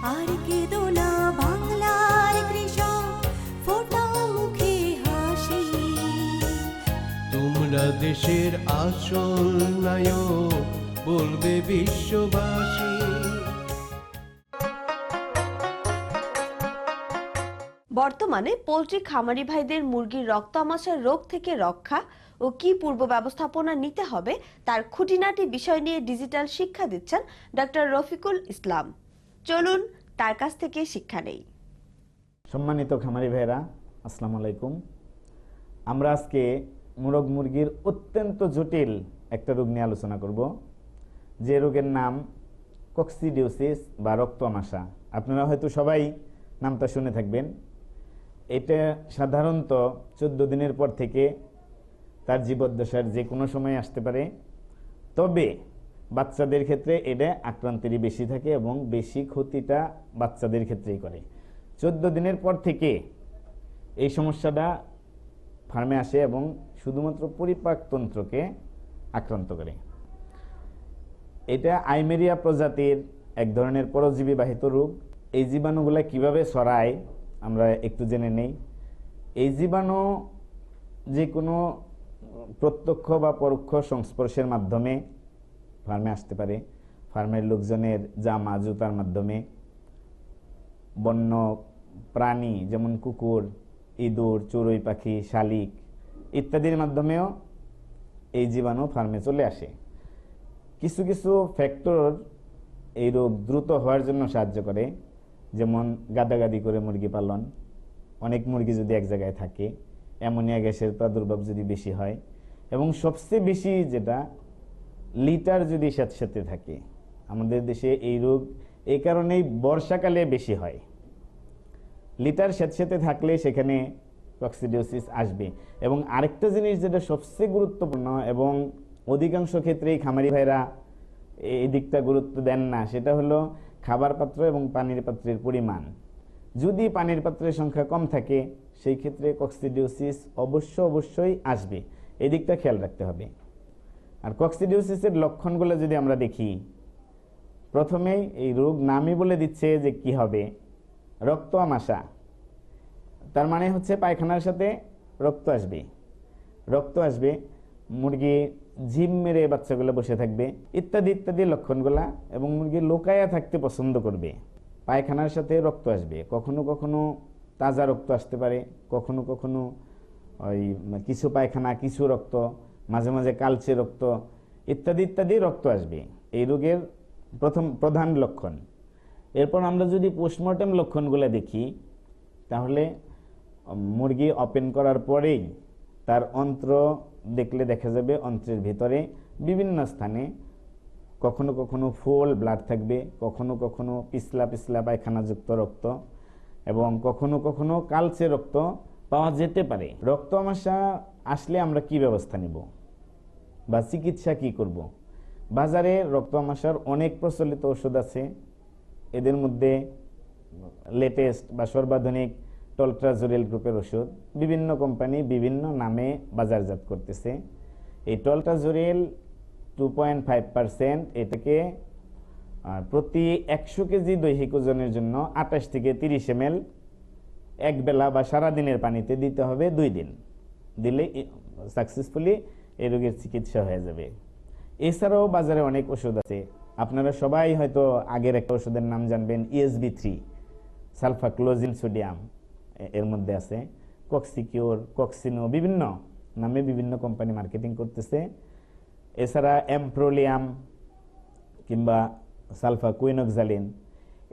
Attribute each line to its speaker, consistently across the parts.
Speaker 1: আর কেঁদো না বাংলার কৃষক, ফোটাও মুখে হাসি।
Speaker 2: তোমরা দেশের আসল নায়ক, বলবে বিশ্ববাসী।
Speaker 3: বর্তমানে পোল্ট্রি খামারি ভাইদের মুরগির রক্ত আমাশয়ের রোগ থেকে রক্ষা ও কি পূর্ব ব্যবস্থাপনা নিতে হবে তার খুঁটিনাটি বিষয় নিয়ে ডিজিটাল শিক্ষা দিচ্ছেন ডক্টর রফিকুল ইসলাম। চলুন তার কাছ থেকে শিক্ষা নেই।
Speaker 4: সম্মানিত খামারি ভাইরা, আসসালামু আলাইকুম। আমরা আজকে মোরগ মুরগির অত্যন্ত জটিল একটা রোগ নিয়ে আলোচনা করব, যে রোগের নাম কক্সিডিওসিস বা রক্ত আমাশা। আপনারা হয়তো সবাই নামটা শুনে থাকবেন। এটা সাধারণত 14 দিনের পর থেকে তার জীবদ্দশার যে কোনো সময় আসতে পারে, তবে বাচ্চাদের ক্ষেত্রে এটা আক্রান্তেরই বেশি থাকে এবং বেশি ক্ষতিটা বাচ্চাদের ক্ষেত্রেই করে। 14 দিনের পর থেকে এই সমস্যাটা ফার্মে আসে এবং শুধুমাত্র পরিপাকতন্ত্রকে আক্রান্ত করে। এটা আইমেরিয়া প্রজাতির এক ধরনের পরজীবী বাহিত রোগ। এই জীবাণুগুলা কিভাবে ছড়ায় আমরা একটু জেনে নেই। এই জীবাণু যে কোনো প্রত্যক্ষ বা পরোক্ষ সংস্পর্শের মাধ্যমে ফার্মে আসতে পারে। ফার্মের লোকজনের জামা জুতার মাধ্যমে, বন্য প্রাণী যেমন কুকুর, ইঁদুর, চড়ুই পাখি, শালিক ইত্যাদির মাধ্যমেও এই জীবাণু ফার্মে চলে আসে। কিছু কিছু ফ্যাক্টর এই রোগ দ্রুত হওয়ার জন্য সাহায্য করে, যেমন গাদাগাদি করে মুরগি পালন, অনেক মুরগি যদি এক জায়গায় থাকে, অ্যামোনিয়া গ্যাসের প্রাদুর্ভাব যদি বেশি হয়, এবং সবচেয়ে বেশি যেটা লিটার যদি স্যাঁতস্যাঁতে থাকে। আমাদের দেশে এই রোগ এই কারণেই বর্ষাকালে বেশি হয়। লিটার স্যাঁতস্যাঁতে থাকলে সেখানে কক্সিডিওসিস আসবে। এবং আরেকটা জিনিস যেটা সবচেয়ে গুরুত্বপূর্ণ এবং অধিকাংশ ক্ষেত্রেই খামারি ভাইরা এই দিকটা গুরুত্ব দেন না, সেটা হলো খাবার পাত্র এবং পানির পাত্রের পরিমাণ। যদি পানির পাত্রের সংখ্যা কম থাকে সেই ক্ষেত্রে কক্সিডিওসিস অবশ্যই আসবে। এই দিকটা খেয়াল রাখতে হবে। আর কক্সিডিওসিসের লক্ষণগুলো যদি আমরা দেখি, প্রথমেই এই রোগ নামই বলে দিচ্ছে যে কি হবে, রক্ত আমাশা। তার মানে হচ্ছে পায়খানার সাথে রক্ত আসবে। রক্ত আসবে, মুরগি ঝিম মেরে বাচ্চাগুলো বসে থাকবে, ইত্যাদি ইত্যাদি লক্ষণগুলা। এবং মুরগি লোকায়া থাকতে পছন্দ করবে। পায়খানার সাথে রক্ত আসবে, কখনো কখনো তাজা রক্ত আসতে পারে, কখনো কখনো ওই কিছু পায়খানা কিছু রক্ত, মাঝে মাঝে কালচে রক্ত, ইত্যাদি ইত্যাদি রক্ত আসবে। এই রোগের প্রধান লক্ষণ। এরপর আমরা যদি পোস্টমর্টেম লক্ষণগুলো দেখি, তাহলে মুরগি ওপেন করার পরেই তার অন্ত্র দেখলে দেখা যাবে অন্ত্রের ভিতরে বিভিন্ন স্থানে কখনো কখনো ফুল ব্লাড থাকবে, কখনো কখনো পিছলা পিছলা পায়খানাযুক্ত রক্ত, এবং কখনো কখনো কালচে রক্ত পাওয়া যেতে পারে। রক্ত আমাশা আসলে আমরা কি ব্যবস্থা নিব বা চিকিৎসা কি করব? বাজারে রক্ত আমাশার অনেক প্রচলিত ওষুধ আছে। এদের মধ্যে লেটেস্ট বা সর্বাধুনিক টলট্রাজোরেল গ্রুপের ওষুধ বিভিন্ন কোম্পানি বিভিন্ন নামে বাজারজাত করতেছে। এই টলট্রাজোরেল 2.5%, এটাকে প্রতি 100 কেজি দৈহিক ওজনের জন্য 28 থেকে 30 ml এক বেলা বা সারাদিনের পানিতে দিতে হবে 2 দিন। দিলে সাকসেসফুলি এই রোগের চিকিৎসা হয়ে যাবে। এছাড়াও বাজারে অনেক ওষুধ আছে। আপনারা সবাই হয়তো আগের একটা ওষুধের নাম জানবেন, ESB3 সালফাক্লোজিন সোডিয়াম এর মধ্যে আছে, কক্সিকিউর, কক্সিনো, বিভিন্ন নামে বিভিন্ন কোম্পানি মার্কেটিং করতেছে। এছাড়া অ্যাম্প্রোলিয়াম কিংবা সালফা কুইনোক্সালিন,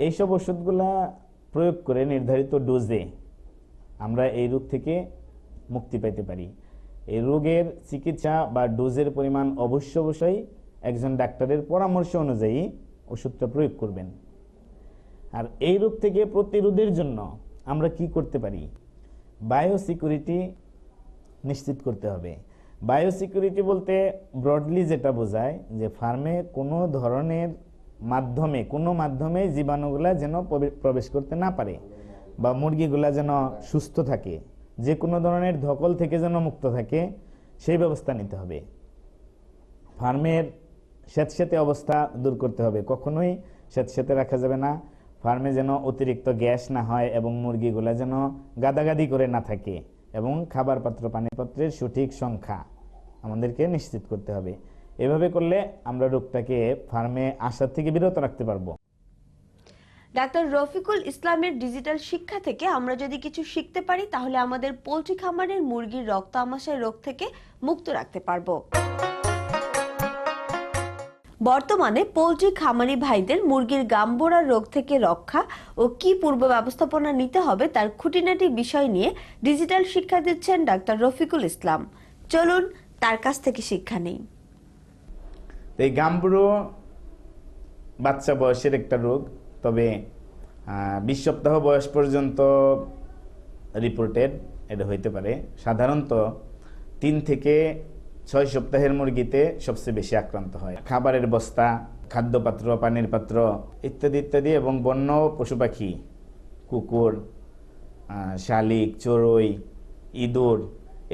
Speaker 4: এইসব ওষুধগুলা প্রয়োগ করে নির্ধারিত ডোজে আমরা এই রোগ থেকে মুক্তি পেতে পারি। এই রোগের চিকিৎসা বা ডোজের পরিমাণ অবশ্যই একজন ডাক্তারের পরামর্শ অনুযায়ী ওষুধটা প্রয়োগ করবেন। আর এই রোগ থেকে প্রতিরোধের জন্য আমরা কি করতে পারি? বায়োসিকিউরিটি নিশ্চিত করতে হবে। বায়োসিকিউরিটি বলতে ব্রডলি যেটা বোঝায় যে ফার্মে কোনো ধরনের মাধ্যমে জীবাণুগুলা যেন প্রবেশ করতে না পারে, বা মুরগিগুলা যেন সুস্থ থাকে, যে কোনো ধরনের ধকল থেকে যেন মুক্ত থাকে, সেই ব্যবস্থা নিতে হবে। ফার্মের স্যাঁতস্যাঁতে অবস্থা দূর করতে হবে, কখনোই স্যাঁতস্যাঁতে রাখা যাবে না। ফার্মে যেন অতিরিক্ত গ্যাস না হয় এবং মুরগিগুলো যেন গাদাগাদি করে না থাকে এবং খাবার পাত্র পানির পাত্রের সঠিক সংখ্যা আমাদেরকে নিশ্চিত করতে হবে। এভাবে করলে আমরা রোগটাকে ফার্মে আসার থেকে বিরত রাখতে পারবো।
Speaker 3: ডাক্তার রফিকুল ইসলামের ডিজিটাল শিক্ষা থেকে আমরা যদি কিছু শিখতে পারি তাহলে আমাদের পোল্ট্রি খামারের মুরগির রক্ত আমাশয় রোগ থেকে মুক্ত রাখতে পারবো। বর্তমানে পোল্ট্রি খামারি ভাইদের মুরগির গাম্বোরা রোগ থেকে রক্ষা ও কি পূর্ব ব্যবস্থাপনা নিতে হবে তার খুঁটিনাটি বিষয় নিয়ে ডিজিটাল শিক্ষা দিচ্ছেন ডাক্তার রফিকুল ইসলাম। চলুন তার কাছ থেকে শিক্ষা নেই।
Speaker 4: এই গাম্বুরো বাচ্চা বয়সের একটা রোগ, তবে 20 সপ্তাহ বয়স পর্যন্ত রিপোর্টেড এটা হইতে পারে। সাধারণত 3 থেকে 6 সপ্তাহের মুরগিতে সবচেয়ে বেশি আক্রান্ত হয়। খাবারের বস্তা, খাদ্যপাত্র, পানির পাত্র ইত্যাদি ইত্যাদি এবং বন্য পশু পাখি, কুকুর, শালিক, চড়ুই, ইঁদুর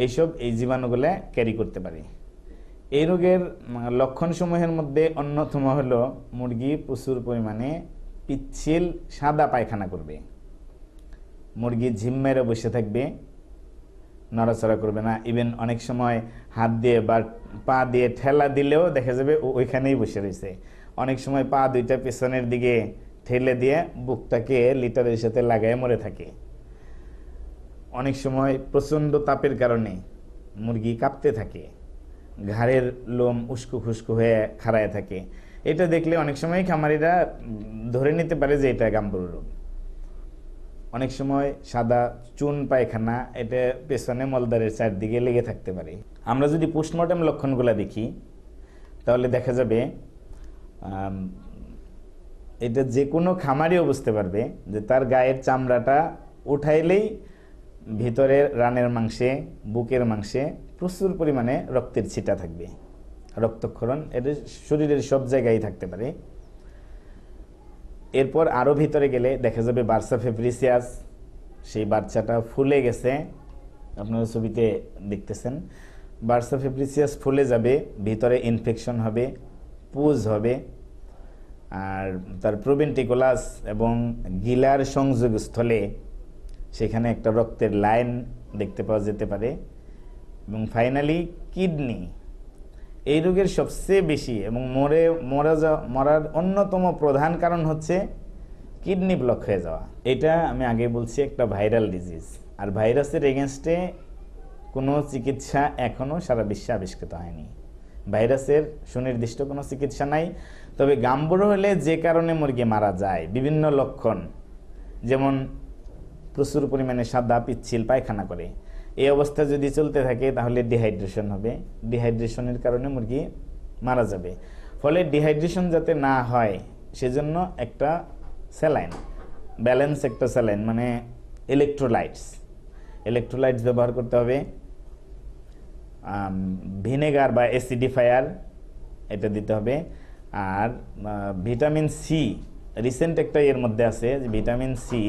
Speaker 4: এইসব এই জীবাণুগুলো ক্যারি করতে পারে। এই রোগের লক্ষণসমূহের মধ্যে অন্যতম হলো মুরগি প্রচুর পরিমাণে পিচ্ছিল সাদা পায়খানা করবে, মুরগি ঝিম মেরে বসে থাকবে, নড়াচড়া করবে না। ইভেন অনেক সময় হাত দিয়ে বা পা দিয়ে ঠেলা দিলেও দেখা যাবে ওইখানেই বসে রয়েছে। অনেক সময় পা দুইটা পেছনের দিকে ঠেলে দিয়ে বুকটাকে লিটারের সাথে লাগায় মরে থাকে। অনেক সময় প্রচণ্ড তাপের কারণে মুরগি কাঁপতে থাকে, ঘাড়ের লোম উস্কো খুস্কো হয়ে খাড়ায় থাকে। এটা দেখলে অনেক সময় খামারিরা ধরে নিতে পারে যে এটা গাম্বুরো রোগ। অনেক সময় সাদা চুন পায়খানা, এটা পেছনে মলদ্বারের চারদিকে লেগে থাকতে পারে। আমরা যদি পোস্টমর্টেম লক্ষণগুলো দেখি তাহলে দেখা যাবে এটা যে কোনো খামারিও বুঝতে পারবে যে তার গায়ের চামড়াটা উঠাইলেই ভিতরের রানের মাংসে, বুকের মাংসে প্রচুর পরিমাণে রক্তের ছিটা থাকবে, রক্তক্ষরণ এটা শরীরের সব জায়গায় থাকতে পারে। এরপর আরও ভিতরে গেলে দেখা যাবে বার্সা ফেব্রিসিয়াস, সেই বাচ্চাটা ফুলে গেছে, আপনারা ছবিতে দেখতেছেন। বার্সা ফেব্রিসিয়াস ফুলে যাবে, ভিতরে ইনফেকশন হবে, পুজ হবে, আর তার প্রোভেন্ট্রিকুলাস এবং গিলার সংযোগস্থলে সেখানে একটা রক্তের লাইন দেখতে পাওয়া যেতে পারে। এবং ফাইনালি কিডনি, এই রোগের সবচেয়ে বেশি এবং মরার অন্যতম প্রধান কারণ হচ্ছে কিডনি ব্লক হয়ে যাওয়া। এটা আমি আগে বলছি একটা ভাইরাল ডিজিজ, আর ভাইরাসের এগেনস্টে কোনো চিকিৎসা এখনও সারা বিশ্বে আবিষ্কৃত হয়নি। ভাইরাসের সুনির্দিষ্ট কোনো চিকিৎসা নাই। তবে গাম্বুরো হলে যে কারণে মুরগি মারা যায়, বিভিন্ন লক্ষণ, যেমন প্রচুর পরিমাণে সাদা পিচ্ছিল পায়খানা করে, এই অবস্থা যদি চলতে থাকে তাহলে ডিহাইড্রেশন হবে, ডিহাইড্রেশনের কারণে মুরগি মারা যাবে। ফলে ডিহাইড্রেশন যাতে না হয় সেজন্য একটা স্যালাইন, ব্যালেন্স একটা স্যালাইন মানে ইলেকট্রোলাইটস ব্যবহার করতে হবে। ভিনেগার বা অ্যাসিডিফায়ার এটা দিতে হবে। আর ভিটামিন সি, রিসেন্ট একটা এর মধ্যে আছে যে ভিটামিন সি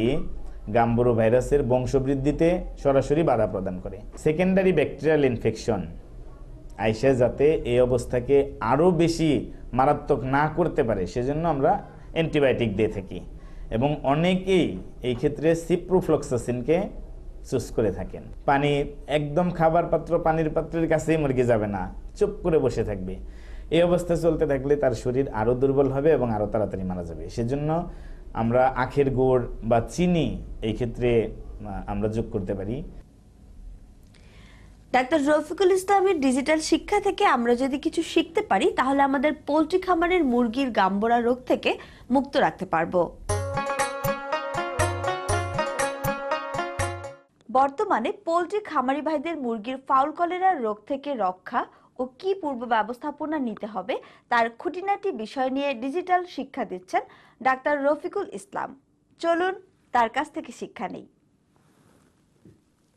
Speaker 4: গাম্বুরো ভাইরাসের বংশবৃদ্ধিতে সরাসরি বাধা প্রদান করে। সেকেন্ডারি ব্যাকটেরিয়াল ইনফেকশন আইসা যাতে এই অবস্থাকে আরও বেশি মারাত্মক না করতে পারে সেজন্য আমরা অ্যান্টিবায়োটিক দিয়ে থাকি, এবং অনেকেই এই ক্ষেত্রে সিপ্রোফ্লক্সাসিনকে চুজ করে থাকেন। পানি একদম খাবার পাত্র, পানির পাত্রের কাছেই মুরগি যাবে না, চুপ করে বসে থাকবে। এই অবস্থা চলতে থাকলে তার শরীর আরও দুর্বল হবে এবং আরও তাড়াতাড়ি মারা যাবে। সেজন্য আমরা আখের গুড় বা চিনি এই ক্ষেত্রে আমরা যোগ করতে পারি।
Speaker 3: ডাক্তার রফিকুল ইসলামের ডিজিটাল শিক্ষা থেকে আমরা যদি কিছু শিখতে পারি তাহলে আমাদের পোল্ট্রি খামারের মুরগির গাম্বোরা রোগ থেকে মুক্ত রাখতে পারবো। বর্তমানে পোল্ট্রি খামারি ভাইদের মুরগির ফাউল কলেরার রোগ থেকে রক্ষা ও কি পূর্ব ব্যবস্থাপনা নিতে হবে তার খুঁটিনাটি বিষয় নিয়ে ডিজিটাল শিক্ষা দিচ্ছেন ডাক্তার রফিকুল ইসলাম। চলুন তার কাছ থেকে শিক্ষা নেই।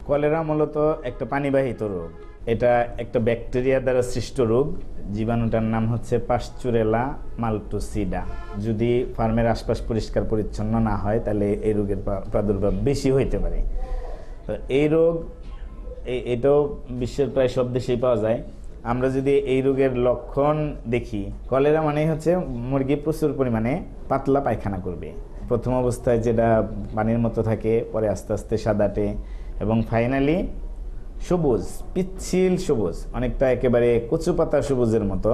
Speaker 4: কলেরা মূলত একটা পানিবাহিত রোগ। এটা একটা ব্যাকটেরিয়া দ্বারা সৃষ্ট রোগ। জীবাণুটার নাম হচ্ছে পাস্চুরেলা মাল্টোসিডা। যদি ফার্মের আশপাশ পরিষ্কার পরিচ্ছন্ন না হয় তাহলে এই রোগের প্রাদুর্ভাব বেশি হইতে পারে। তো এই রোগ এটাও বিশ্বের প্রায় সব দেশেই পাওয়া যায়। আমরা যদি এই রোগের লক্ষণ দেখি, কলেরা মানে হচ্ছে মুরগি প্রচুর পরিমাণে পাতলা পায়খানা করবে। প্রথম অবস্থায় যেটা পানির মতো থাকে, পরে আস্তে আস্তে সাদাটে এবং ফাইনালি সবুজ, পিচ্ছিল সবুজ, অনেকটা একেবারে কচু পাতা সবুজের মতো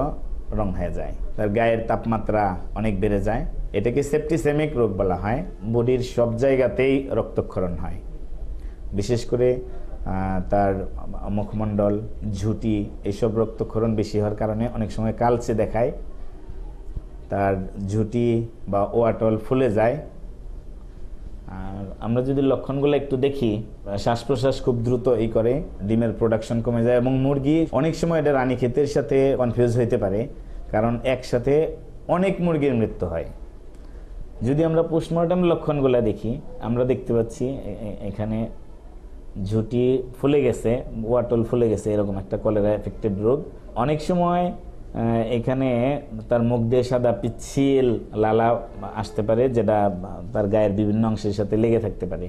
Speaker 4: রং হয়ে যায়। তার গায়ের তাপমাত্রা অনেক বেড়ে যায়। এটাকে সেপ্টিসেমিক রোগ বলা হয়। বডির সব জায়গাতেই রক্তক্ষরণ হয়, বিশেষ করে তার মুখমণ্ডল, ঝুঁটি, এইসব রক্তক্ষরণ বেশি হওয়ার কারণে অনেক সময় কালচে দেখায়, তার ঝুঁটি বা ওয়াটল ফুলে যায়। আর আমরা যদি লক্ষণগুলো একটু দেখি, শ্বাস প্রশ্বাস খুব দ্রুত করে, ডিমের প্রোডাকশন কমে যায় এবং মুরগি অনেক সময় এটা রানীক্ষেতের সাথে কনফিউজ হইতে পারে, কারণ একসাথে অনেক মুরগির মৃত্যু হয়। যদি আমরা পোস্টমর্টম লক্ষণগুলো দেখি, আমরা দেখতে পাচ্ছি এখানে ঝুঁটি ফুলে গেছে, ওয়াটল ফুলে গেছে, এরকম একটা কলেরা এফেক্টেড রোগ। অনেক সময় এখানে তার মুখ দিয়ে সাদা পিচ্ছিল লালা আসতে পারে, যেটা তার গায়ের বিভিন্ন অংশের সাথে লেগে থাকতে পারে।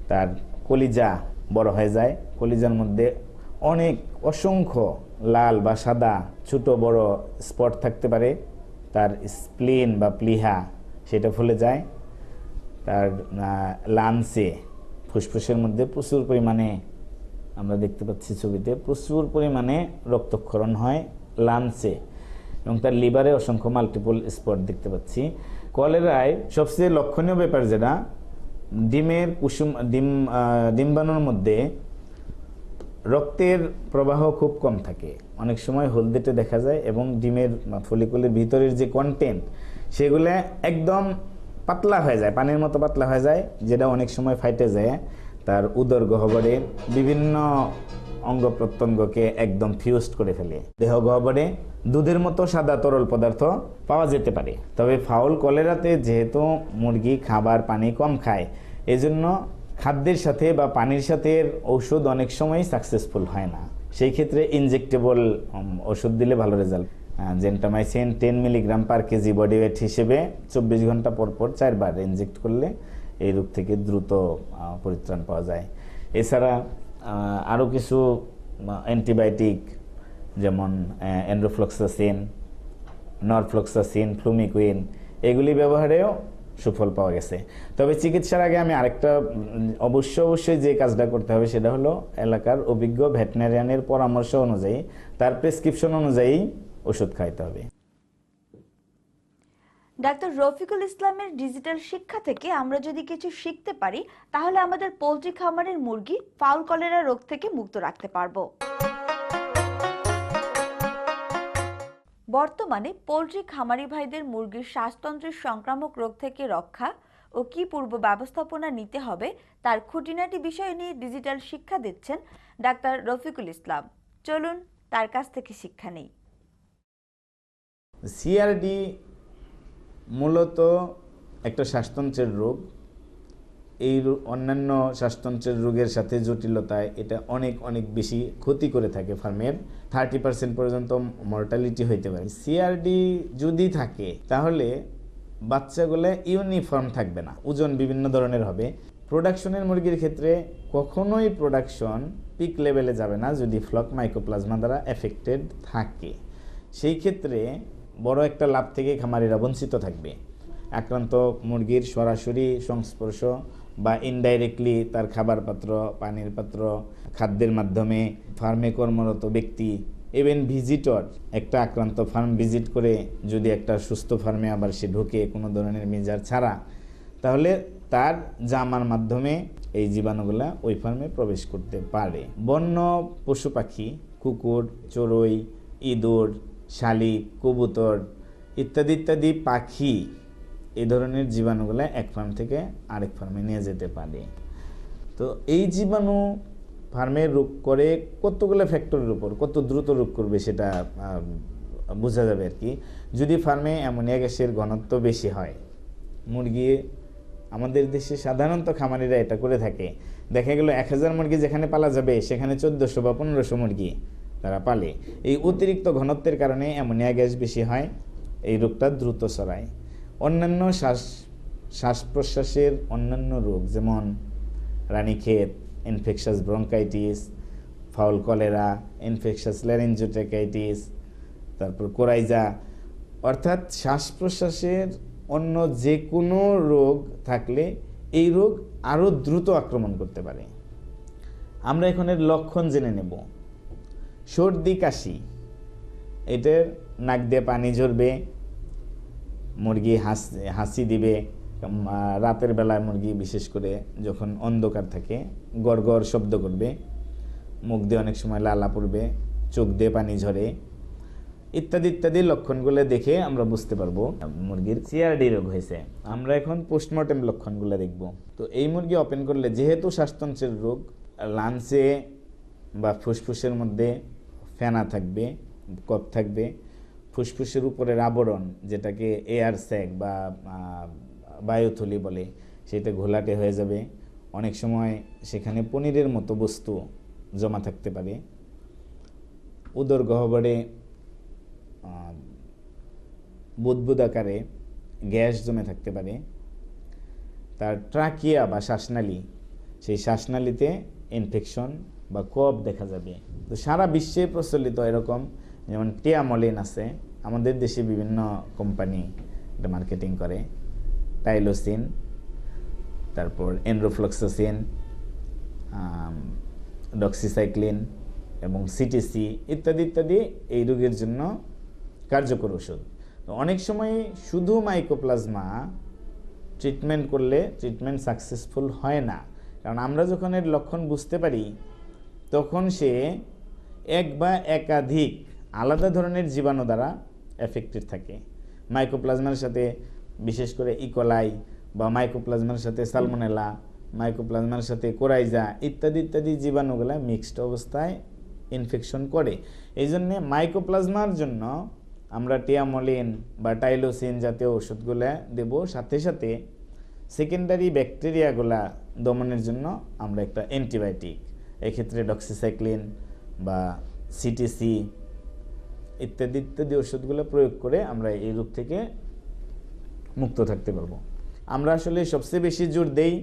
Speaker 4: তার কলিজা বড় হয়ে যায়, কলিজার মধ্যে অসংখ্য লাল বা সাদা ছোট বড় স্পট থাকতে পারে। তার স্প্লিন বা প্লিহা সেটা ফুলে যায়। তার লাঞ্চে, ফুসফুসের মধ্যে প্রচুর পরিমাণে, আমরা দেখতে পাচ্ছি ছবিতে, প্রচুর পরিমাণে রক্তক্ষরণ হয় লাঞ্চে, এবং তার লিভারে অসংখ্য মাল্টিপল স্পট দেখতে পাচ্ছি। কলেরায় সবচেয়ে লক্ষণীয় ব্যাপার যেটা, ডিমের ডিম্বাণুর মধ্যে রক্তের প্রবাহ খুব কম থাকে, অনেক সময় হলদেটে দেখা যায়, এবং ডিমের ফলিকুলের ভিতরের যে কন্টেন্ট সেগুলো একদম পাতলা হয়ে যায়, পানির মতো পাতলা হয়ে যায়, যেটা অনেক সময় ফাইটে যায় তার উদর গহ্বরে বিভিন্ন অঙ্গ প্রত্যঙ্গকে একদম ফিউজড করে ফেলে। দেহ গহ্বরে দুধের মতো সাদা তরল পদার্থ পাওয়া যেতে পারে। তবে ফাউল কলেরাতে যেহেতু মুরগি খাবার পানি কম খায়, এজন্য খাদ্যের সাথে বা পানির সাথে ঔষধ অনেক সময় সাকসেসফুল হয় না। সেই ক্ষেত্রে ইনজেক্টেবল ওষুধ দিলে ভালো result. Gentamicin 10 milligram per KG body weight হিসেবে 24 ঘন্টা পর 4 বার ইনজেক্ট করলে এই রোগ থেকে দ্রুত পরিত্রাণ পাওয়া যায়। এছাড়া আরও কিছু অ্যান্টিবায়োটিক, যেমন এন্ড্রোফ্লক্সাসিন, নরফ্লক্সাসিন, ফ্লুমিকুইন, এগুলি ব্যবহারেও সুফল পাওয়া গেছে। তবে চিকিৎসার আগে আমি আরেকটা অবশ্যই যে কাজটা করতে হবে, সেটা হলো এলাকার অভিজ্ঞ ভেটেরিনারিয়ানের পরামর্শ অনুযায়ী, তার প্রেসক্রিপশন অনুযায়ী ওষুধ খাইতে হবে।
Speaker 3: ডাক্তার রফিকুল ইসলামের ডিজিটাল শিক্ষা থেকে আমরা যদি কিছু শিখতে পারি, তাহলে আমাদের পোল্ট্রি খামারের মুরগি ফাউল কলেরা রোগ থেকে মুক্ত রাখতে পারবো। বর্তমানে পোল্ট্রি খামারি ভাইদের মুরগির শ্বাসতন্ত্রের সংক্রামক রোগ থেকে রক্ষা ও কি পূর্ব ব্যবস্থাপনা নিতে হবে তার খুঁটিনাটি বিষয় নিয়ে ডিজিটাল শিক্ষা দিচ্ছেন ডাক্তার রফিকুল ইসলাম। চলুন তার কাছ থেকে শিক্ষা নেই।
Speaker 4: সিআরডি মূলত একটা শ্বাসতন্ত্রের রোগ। এই অন্যান্য শ্বাসতন্ত্রের রোগের সাথে জটিলতায় এটা অনেক বেশি ক্ষতি করে থাকে। ফার্মের 30% পর্যন্ত মর্টালিটি হইতে পারে। সিআরডি যদি থাকে তাহলে বাচ্চাগুলো ইউনিফর্ম থাকবে না, ওজন বিভিন্ন ধরনের হবে। প্রোডাকশনের মুরগির ক্ষেত্রে কখনোই প্রোডাকশন পিক লেভেলে যাবে না যদি ফ্লক মাইকোপ্লাজমা দ্বারা এফেক্টেড থাকে। সেই ক্ষেত্রে বড় একটা লাভ থেকে খামারিরা বঞ্চিত থাকবে। আক্রান্ত মুরগির সরাসরি সংস্পর্শ বা ইনডাইরেক্টলি তার খাবার পাত্র, পানির পাত্র, খাদ্যের মাধ্যমে ফার্মে কর্মরত ব্যক্তি, ইভেন ভিজিটর, একটা আক্রান্ত ফার্ম ভিজিট করে যদি একটা সুস্থ ফার্মে আবার সে ঢুকে কোনো ধরনের মেজার ছাড়া, তাহলে তার জামার মাধ্যমে এই জীবাণুগুলা ওই ফার্মে প্রবেশ করতে পারে। বন্য পশু পাখি, কুকুর, চড়ুই, ইঁদুর, শালিক, কবুতর ইত্যাদি পাখি, এই ধরনের জীবাণুগুলো এক ফার্ম থেকে আরেক ফার্মে নিয়ে যেতে পারে। তো এই জীবাণু ফার্মে রোগ করে কতগুলো ফ্যাক্টরের উপর, কত দ্রুত রোগ করবে সেটা বোঝা যাবে আর কি। যদি ফার্মে অ্যামোনিয়া গ্যাসের ঘনত্ব বেশি হয়, মুরগি, আমাদের দেশে সাধারণত খামারিরা এটা করে থাকে, দেখা গেল 1000 মুরগি যেখানে পালা যাবে সেখানে 1400 বা 1500 মুরগি তারা পালে। এই অতিরিক্ত ঘনত্বের কারণে অ্যামোনিয়া গ্যাস বেশি হয়, এই রোগটা দ্রুত ছড়ায়। অন্যান্য শ্বাস প্রশ্বাসের অন্যান্য রোগ যেমন Ranikhet, infectious bronchitis, fowl cholera, infectious laryngotracheitis, তারপর কোরাইজা, অর্থাৎ শ্বাস প্রশ্বাসের অন্য যে কোনো রোগ থাকলে এই রোগ আরও দ্রুত আক্রমণ করতে পারে। আমরা এখন এর লক্ষণ জেনে নেব। সর্দি কাশি, এটার নাক দিয়ে পানি ঝরবে, মুরগি হাসি দিবে, রাতের বেলায় মুরগি বিশেষ করে যখন অন্ধকার থাকে গড় গড় শব্দ করবে, মুখ দিয়ে অনেক সময় লালা পড়বে, চোখ দিয়ে পানি ঝরে, ইত্যাদি ইত্যাদি লক্ষণগুলো দেখে আমরা বুঝতে পারবো মুরগির সিআরডি রোগ হয়েছে। আমরা এখন পোস্টমর্টেম লক্ষণগুলো দেখব। তো এই মুরগি ওপেন করলে যেহেতু শ্বাসতন্ত্রের রোগ, লাঞ্চে বা ফুসফুসের মধ্যে ফেনা থাকবে, কফ থাকবে, ফুসফুসের উপরের আবরণ যেটাকে এয়ার স্যাক বা বায়ুথলি বলে সেটা ঘোলাটে হয়ে যাবে। অনেক সময় সেখানে পনিরের মতো বস্তু জমা থাকতে পারে। উদর গহ্বরে বুদবুদ আকারে গ্যাস জমে থাকতে পারে। তার ট্রাকিয়া বা শ্বাসনালী, সেই শ্বাসনালীতে ইনফেকশন বা কফ দেখা যাবে। তো সারা বিশ্বে প্রচলিত এরকম যেমন টিয়ামলিন আছে, আমাদের দেশে বিভিন্ন কোম্পানি এটা মার্কেটিং করে, টাইলোসিন, তারপর এনরোফ্লক্সাসিন, ডক্সিসাইক্লিন এবং সিটিসি ইত্যাদি ইত্যাদি এই রোগের জন্য কার্যকর ওষুধ। তো অনেক সময় শুধু মাইকোপ্লাজমা ট্রিটমেন্ট করলে ট্রিটমেন্ট সাকসেসফুল হয় না, কারণ আমরা যখন এর লক্ষণ বুঝতে পারি তখন সে এক বা একাধিক আলাদা ধরনের জীবাণু দ্বারা এফেক্টেড থাকে। মাইকোপ্লাজমার সাথে বিশেষ করে ইকোলাই বা মাইকোপ্লাজমার সাথে সালমোনেলা, মাইকোপ্লাজমার সাথে কোরাইজা ইত্যাদি ইত্যাদি জীবাণুগুলা মিক্সড অবস্থায় ইনফেকশন করে। এই জন্যে মাইকোপ্লাজমার জন্য আমরা টিয়ামলিন বা টাইলোসিন জাতীয় ওষুধগুলো দেব, সাথে সাথে সেকেন্ডারি ব্যাকটেরিয়াগুলা দমনের জন্য আমরা একটা অ্যান্টিবায়োটিক, এক্ষেত্রে ডক্সিসাইক্লিন বা সিটিসি ইত্যাদি ইত্যাদি ওষুধগুলো প্রয়োগ করে আমরা এই রোগ থেকে মুক্ত থাকতে পারবো। আমরা আসলে সবচেয়ে বেশি জোর দেই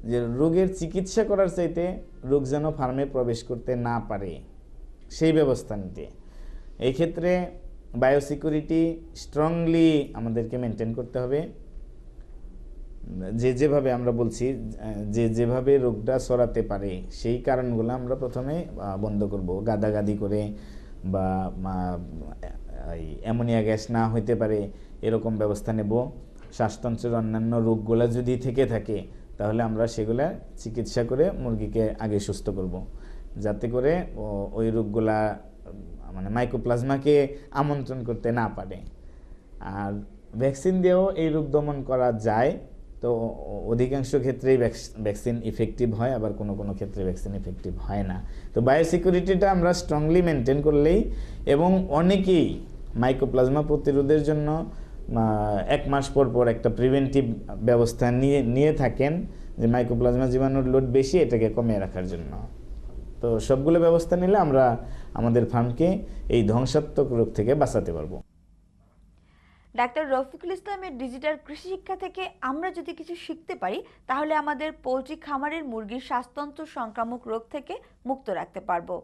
Speaker 4: যে রোগের চিকিৎসা করার চাইতে রোগ যেন ফার্মে প্রবেশ করতে না পারে সেই ব্যবস্থা নিতে। এই ক্ষেত্রে বায়োসিকিউরিটি স্ট্রংলি আমাদেরকে মেনটেন করতে হবে। যেভাবে আমরা বলছি যেভাবে রোগটা ছড়াতে পারে সেই কারণগুলো আমরা প্রথমে বন্ধ করব, গাদাগাদি করে বা অ্যামোনিয়া গ্যাস না হইতে পারে এরকম ব্যবস্থা নেব। শ্বাসতন্ত্রের অন্যান্য রোগগুলো যদি থেকে থাকে তাহলে আমরা সেগুলা চিকিৎসা করে মুরগিকে আগে সুস্থ করব, যাতে করে ওই রোগগুলা মানে মাইকোপ্লাজমাকে আমন্ত্রণ করতে না পারে। আর ভ্যাকসিন দিয়েও এই রোগ দমন করা যায়, তো অধিকাংশ ক্ষেত্রেই ভ্যাকসিন ইফেক্টিভ হয়, আবার কোনো কোনো ক্ষেত্রে ভ্যাকসিন ইফেক্টিভ হয় না। তো বায়োসিকিউরিটিটা আমরা স্ট্রংলি মেনটেন করলেই, এবং অনেকেই মাইকোপ্লাজমা প্রতিরোধের জন্য 1 মাস পর পর একটা প্রিভেন্টিভ ব্যবস্থা নিয়ে থাকেন, যে মাইকোপ্লাজমা জীবাণুর লোড বেশি, এটাকে কমিয়ে রাখার জন্য। তো সবগুলো ব্যবস্থা নিলে আমরা আমাদের ফার্মকে এই ধ্বংসাত্মক রোগ থেকে বাঁচাতে পারবো।
Speaker 3: ডাক্তার রফিকুল ইসলামের ডিজিটাল কৃষি শিক্ষা থেকে আমরা যদি কিছু শিখতে পারি তাহলে আমাদের পোলট্রি খামারের মুরগির শ্বাসতন্ত্র সংক্রামক রোগ থেকে মুক্ত রাখতে পারবো।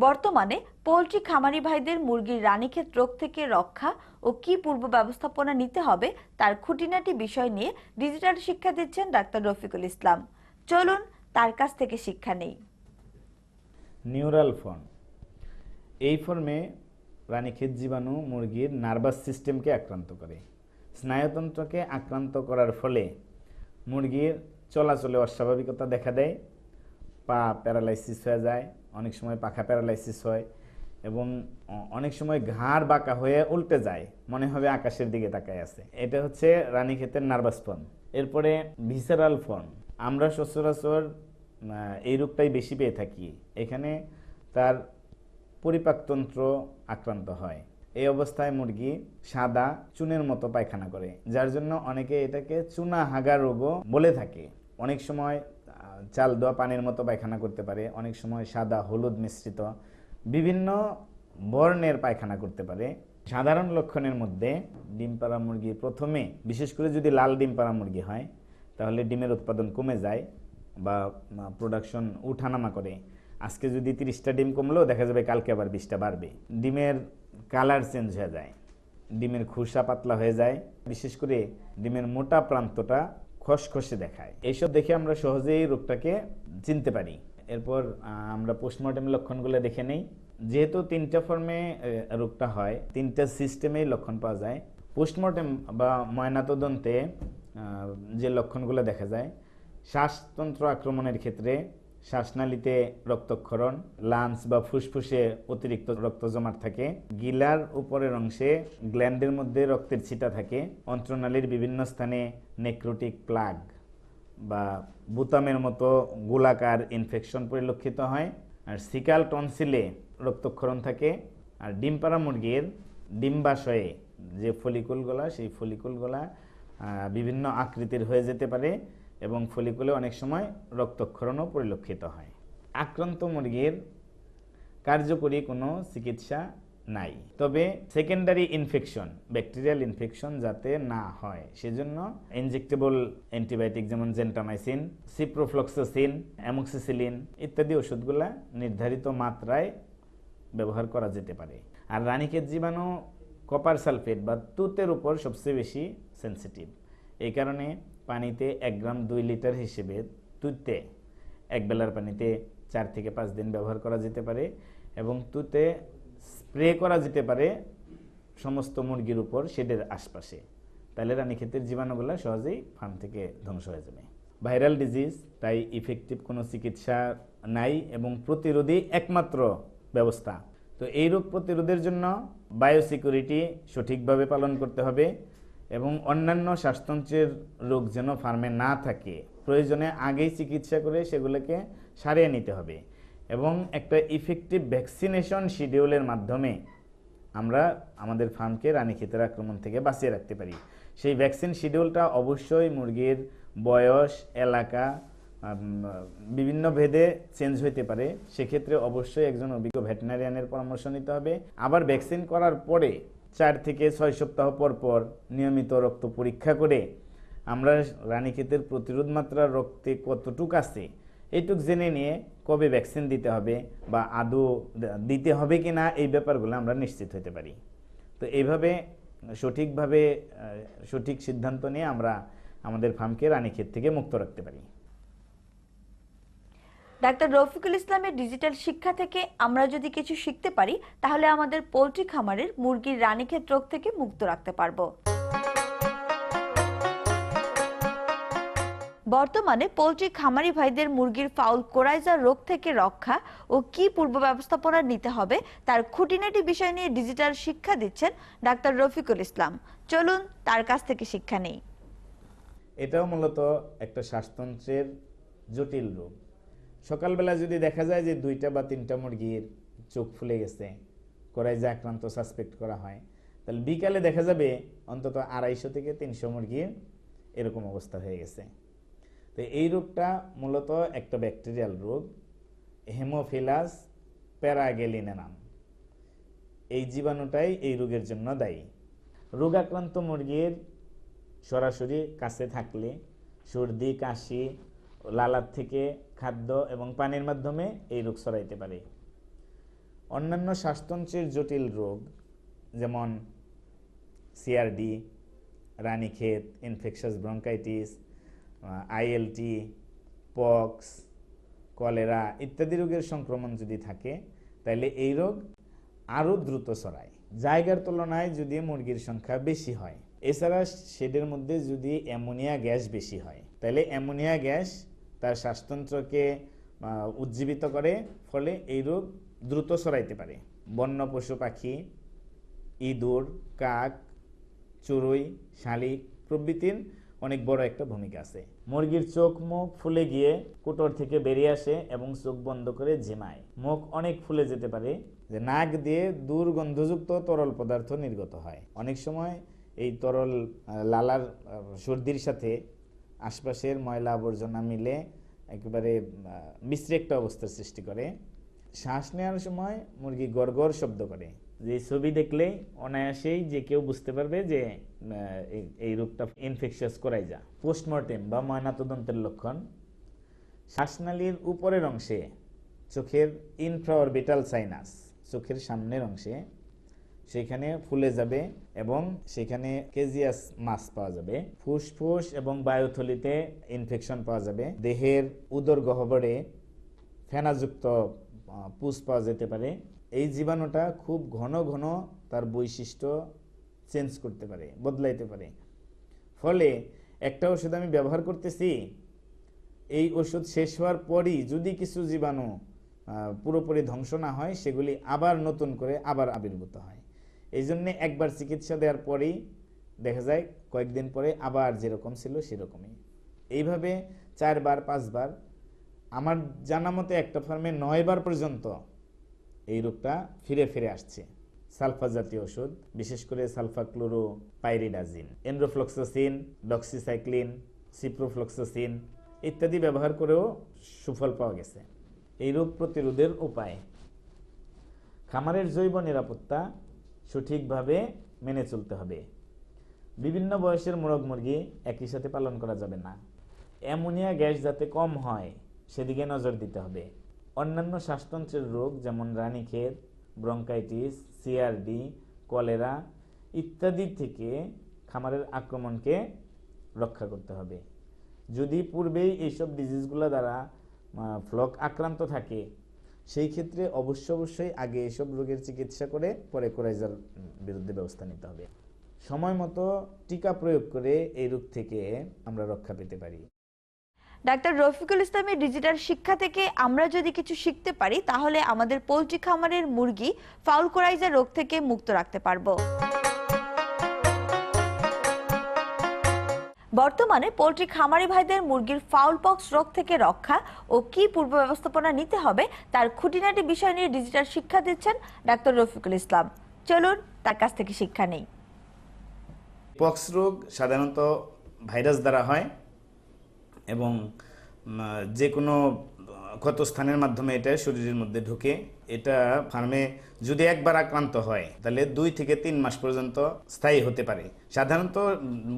Speaker 3: বর্তমানে পোলট্রি খামারি ভাইদের মুরগির রানীক্ষেত রোগ থেকে রক্ষা ও কি পূর্ব ব্যবস্থাপনা নিতে হবে তার খুঁটিনাটি বিষয় নিয়ে ডিজিটাল শিক্ষা দিচ্ছেন ডাক্তার রফিকুল ইসলাম। চলুন তার কাছ থেকে শিক্ষা নেই।
Speaker 4: নিউরাল ফর্ম, এই ফর্মে রানীক্ষেত জীবাণু মুরগির নার্ভাস সিস্টেমকে আক্রান্ত করে। স্নায়ুতন্ত্রকে আক্রান্ত করার ফলে মুরগির চলাচলে অস্বাভাবিকতা দেখা দেয়, পা প্যারালাইসিস হয়ে যায়, অনেক সময় পাখা প্যারালাইসিস হয়, এবং অনেক সময় ঘাড় বাঁকা হয়ে উল্টে যায়, মনে হবে আকাশের দিকে তাকায় আছে। এটা হচ্ছে রানীক্ষেতের নার্ভাস ফর্ম। এরপরে ভিসেরাল ফর্ম, আমরা সচরাচর এই রোগটাই বেশি পেয়ে থাকি। এখানে তার পরিপাকতন্ত্র আক্রান্ত হয়। এই অবস্থায় মুরগি সাদা চুনের মতো পায়খানা করে, যার জন্য অনেকে এটাকে চুনা হাগা রোগও বলে থাকে। অনেক সময় চাল দেওয়া পানির মতো পায়খানা করতে পারে, অনেক সময় সাদা হলুদ মিশ্রিত বিভিন্ন বর্ণের পায়খানা করতে পারে। সাধারণ লক্ষণের মধ্যে ডিম পাড়া মুরগি প্রথমে, বিশেষ করে যদি লাল ডিম পাড়া মুরগি হয় তাহলে ডিমের উৎপাদন কমে যায়, বা প্রোডাকশন উঠানামা করে। আজকে যদি 30টা ডিম কমলো, দেখা যাবে কালকে আবার 20টা বাড়বে। ডিমের কালার চেঞ্জ হয়ে যায়, ডিমের খোসা পাতলা হয়ে যায়, বিশেষ করে ডিমের মোটা প্রান্তটা খসখসে দেখায়। এইসব দেখে আমরা সহজেই রোগটাকে চিনতে পারি। এরপর আমরা পোস্টমর্টেম লক্ষণগুলো দেখে নেই। যেহেতু 3টা ফর্মে রোগটা হয়, 3টা সিস্টেমেই লক্ষণ পাওয়া যায়। পোস্টমর্টেম বা ময়নাতদন্তে যে লক্ষণগুলো দেখা যায়, শ্বাসতন্ত্র আক্রমণের ক্ষেত্রে শ্বাসনালীতে রক্তক্ষরণ, লাংস বা ফুসফুসে অতিরিক্ত রক্ত জমাট থাকে, গিলার উপরের অংশে গ্ল্যান্ডের মধ্যে রক্তের ছিটা থাকে, অন্ত্রনালীর বিভিন্ন স্থানে নেক্রোটিক প্লাগ বা বুতামের মতো গোলাকার ইনফেকশন পরিলক্ষিত হয়, আর সিকাল টনসিলে রক্তক্ষরণ থাকে। আর ডিম পাড়া মুরগির ডিম্বাশয়ে যে ফলিকুলগুলা, সেই ফলিকুলগুলা বিভিন্ন আকৃতির হয়ে যেতে পারে এবং ফলিকুলে অনেক সময় রক্তক্ষরণও পরিলক্ষিত হয়। আক্রান্ত মুরগির কার্যকরী কোনো চিকিৎসা নাই, তবে সেকেন্ডারি ইনফেকশন, ব্যাকটেরিয়াল ইনফেকশন যাতে না হয় সেজন্য ইনজেক্টেবল অ্যান্টিবায়োটিক যেমন জেন্টামাইসিন, সিপ্রোফ্লক্সাসিন, অ্যামোক্সিসিলিন ইত্যাদি ওষুধগুলা নির্ধারিত মাত্রায় ব্যবহার করা যেতে পারে। আর রানীক্ষেত জীবাণু কপার সালফেট বা তুতের উপর সবচেয়ে বেশি সেন্সিটিভ। এই কারণে পানিতে 1 গ্রাম 2 লিটার হিসেবে তুতে একবেলার পানিতে 4 থেকে 5 দিন ব্যবহার করা যেতে পারে এবং তুতে স্প্রে করা যেতে পারে সমস্ত মুরগির উপর, শেডের আশপাশে। তাহলে রানীক্ষেতের জীবাণুগুলো সহজেই ফার্ম থেকে ধ্বংস হয়ে যাবে। ভাইরাল ডিজিজ, তাই ইফেক্টিভ কোনো চিকিৎসা নাই এবং প্রতিরোধী একমাত্র ব্যবস্থা। তো এই রোগ প্রতিরোধের জন্য বায়োসিকিউরিটি সঠিকভাবে পালন করতে হবে এবং অন্যান্য শ্বাসতন্ত্রের রোগ যেন ফার্মে না থাকে, প্রয়োজনে আগেই চিকিৎসা করে সেগুলোকে সারিয়ে নিতে হবে এবং একটা ইফেক্টিভ ভ্যাকসিনেশন শিডিউলের মাধ্যমে আমরা আমাদের ফার্মকে রানীক্ষেতের আক্রমণ থেকে বাঁচিয়ে রাখতে পারি। সেই ভ্যাকসিন শিডিউলটা অবশ্যই মুরগির বয়স, এলাকা বিভিন্ন ভেদে চেঞ্জ হইতে পারে। সেক্ষেত্রে অবশ্যই একজন অভিজ্ঞ ভেটেরিনারিয়ানের পরামর্শ নিতে হবে। আবার ভ্যাকসিন করার পরে 4 থেকে 6 সপ্তাহ পর পর নিয়মিত রক্ত পরীক্ষা করে আমরা রানীক্ষেতের প্রতিরোধ মাত্রা রক্তে কতটুকু আছে এইটুক জেনে নিয়ে কবে ভ্যাকসিন দিতে হবে বা আদৌ দিতে হবে কি না, এই ব্যাপারগুলো আমরা নিশ্চিত হতে পারি। তো এইভাবে সঠিকভাবে সঠিক সিদ্ধান্ত নিয়ে আমরা আমাদের ফার্মকে রানীক্ষেত থেকে মুক্ত রাখতে পারি।
Speaker 3: ডাক্তার রফিকুল ইসলামের ডিজিটাল শিক্ষা থেকে আমরা যদি কিছু শিখতে পারি, তাহলে আমাদের পোল্ট্রি খামারের মুরগির রানীক্ষেত রোগ থেকে মুক্ত রাখতে পারবো। বর্তমানে পোল্ট্রি খামারি ভাইদের মুরগির ফাউল কোরাইজা রোগ থেকে রক্ষা ও কি পূর্ব ব্যবস্থাপনা নিতে হবে তার খুঁটিনাটি বিষয় নিয়ে ডিজিটাল শিক্ষা দিচ্ছেন ডাক্তার রফিকুল ইসলাম। চলুন তার কাছ থেকে শিক্ষা নেই।
Speaker 4: এটাও মূলত একটা শ্বাসতন্ত্রের জটিল রোগ। সকালবেলা যদি দেখা যায় যে 2টা বা 3টা মুরগির চোখ ফুলে গেছে, কোরাইজা আক্রান্ত সাসপেক্ট করা হয়, তাহলে বিকালে দেখা যাবে অন্তত 250 থেকে 300 মুরগির এরকম অবস্থা হয়ে গেছে। তো এই রোগটা মূলত একটা ব্যাকটেরিয়াল রোগ, হেমোফিলাস প্যারাগেলিনেরাম। এই জীবাণুটাই এই রোগের জন্য দায়ী। রোগ আক্রান্ত মুরগির সরাসরি কাছে থাকলে সর্দি, কাশি, লালার থেকে খাদ্য এবং পানির মাধ্যমে এই রোগ ছড়াইতে পারে। অন্যান্য শ্বাসতন্ত্রের জটিল রোগ যেমন CRD, Ranikhet, infectious bronchitis, ILT, pox, cholera ইত্যাদি রোগের সংক্রমণ যদি থাকে, তাহলে এই রোগ আরও দ্রুত ছড়ায়। জায়গার তুলনায় যদি মুরগির সংখ্যা বেশি হয়, এছাড়া শেডের মধ্যে যদি অ্যামোনিয়া গ্যাস বেশি হয়, তাহলে অ্যামোনিয়া গ্যাস তার শ্বাসতন্ত্রকে উজ্জীবিত করে, ফলে এই রোগ দ্রুত ছড়াইতে পারে। বন্য পশু পাখি, ইঁদুর, কাক, চড়ুই, শালিক প্রভৃতির অনেক বড় একটা ভূমিকা আছে। মুরগির চোখ মুখ ফুলে গিয়ে কুটোর থেকে বেরিয়ে আসে এবং চোখ বন্ধ করে ঝিমায়। মুখ অনেক ফুলে যেতে পারে, যে নাক দিয়ে দুর্গন্ধযুক্ত তরল পদার্থ নির্গত হয়। অনেক সময় এই তরল লালার সর্দির সাথে আশপাশের ময়লা আবর্জনা মিলে একেবারে বিশ্রী একটা অবস্থার সৃষ্টি করে। শ্বাস নেওয়ার সময় মুরগি গড়গড় শব্দ করে, যে ছবি দেখলেই অনায়াসেই যে কেউ বুঝতে পারবে যে এই রোগটা ইনফেকশাস কোরাইজা। পোস্টমর্টেম বা ময়নাতদন্তের লক্ষণ, শ্বাসনালীর উপরের অংশে, চোখের ইনফ্রাঅরবিটাল সাইনাস, চোখের সামনের অংশে, সেখানে ফুলে যাবে এবং সেখানে কেজিয়াস মাস পাওয়া যাবে। ফুসফুস এবং বায়ুথলিতে ইনফেকশন পাওয়া যাবে। দেহের উদর গহ্বরে ফেনাযুক্ত পুষ পাওয়া যেতে পারে। এই জীবাণুটা খুব ঘন ঘন তার বৈশিষ্ট্য চেঞ্জ করতে পারে, বদলাইতে পারে। ফলে একটা ওষুধ আমি ব্যবহার করতেছি, এই ওষুধ শেষ হওয়ার পরই যদি কিছু জীবাণু পুরোপুরি ধ্বংস না হয়, সেগুলি আবার নতুন করে আবার আবির্ভূত হয়। এই জন্যে একবার চিকিৎসা দেওয়ার পরেই দেখা যায় কয়েকদিন পরে আবার যেরকম ছিল সেরকমই। এইভাবে 4 বার 5 বার, আমার জানা মতে একটা ফার্মে 9 বার পর্যন্ত এই রোগটা ফিরে ফিরে আসছে। সালফা জাতীয় ওষুধ, বিশেষ করে সালফাক্লোরোপাইরিডাজিন, এন্ড্রোফ্লক্সাসিন, ডক্সিসাইক্লিন, সিপ্রোফ্লক্সাসিন ইত্যাদি ব্যবহার করেও সুফল পাওয়া গেছে। এই রোগ প্রতিরোধের উপায়: খামারের জৈব নিরাপত্তা সঠিকভাবে মেনে চলতে হবে। বিভিন্ন বয়সের মোরগ মুরগি একই সাথে পালন করা যাবে না। অ্যামোনিয়া গ্যাস যাতে কম হয় সেদিকে নজর দিতে হবে। অন্যান্য শ্বাসতন্ত্রের রোগ যেমন রানীক্ষেত, ব্রঙ্কাইটিস, সিআরডি, কলেরা ইত্যাদি থেকে খামারের আক্রমণকে রক্ষা করতে হবে। যদি পূর্বেই এইসব ডিজিজগুলো দ্বারা ফ্লক আক্রান্ত থাকে, সেই ক্ষেত্রে অবশ্যই আগে এসব রোগের চিকিৎসা করে পরে কোরাইজার বিরুদ্ধে ব্যবস্থা নিতে হবে। সময় মতো টিকা প্রয়োগ করে এই রোগ থেকে আমরা রক্ষা পেতে পারি।
Speaker 3: ডাক্তার রফিকুল ইসলামের ডিজিটাল শিক্ষা থেকে আমরা যদি কিছু শিখতে পারি, তাহলে আমাদের পোল্ট্রি খামারের মুরগি ফাউল কোরাইজার রোগ থেকে মুক্ত রাখতে পারবো। বর্তমানে পোল্ট্রি খামারি ভাইদের মুরগির ফাউল পক্স রোগ থেকে রক্ষা ও কি পূর্ব ব্যবস্থাপনা নিতে হবে তার খুঁটিনাটি বিষয় নিয়ে ডিজিটাল শিক্ষা দিচ্ছেন ডাক্তার রফিকুল ইসলাম। চলুন তার কাছ থেকে শিক্ষা নেই।
Speaker 4: পক্স রোগ সাধারণত ভাইরাস দ্বারা হয় এবং যে কোনো ক্ষতস্থানের মাধ্যমে এটা শরীরের মধ্যে ঢুকে। এটা ফার্মে যদি একবার আক্রান্ত হয় তাহলে 2 থেকে 3 মাস পর্যন্ত স্থায়ী হতে পারে। সাধারণত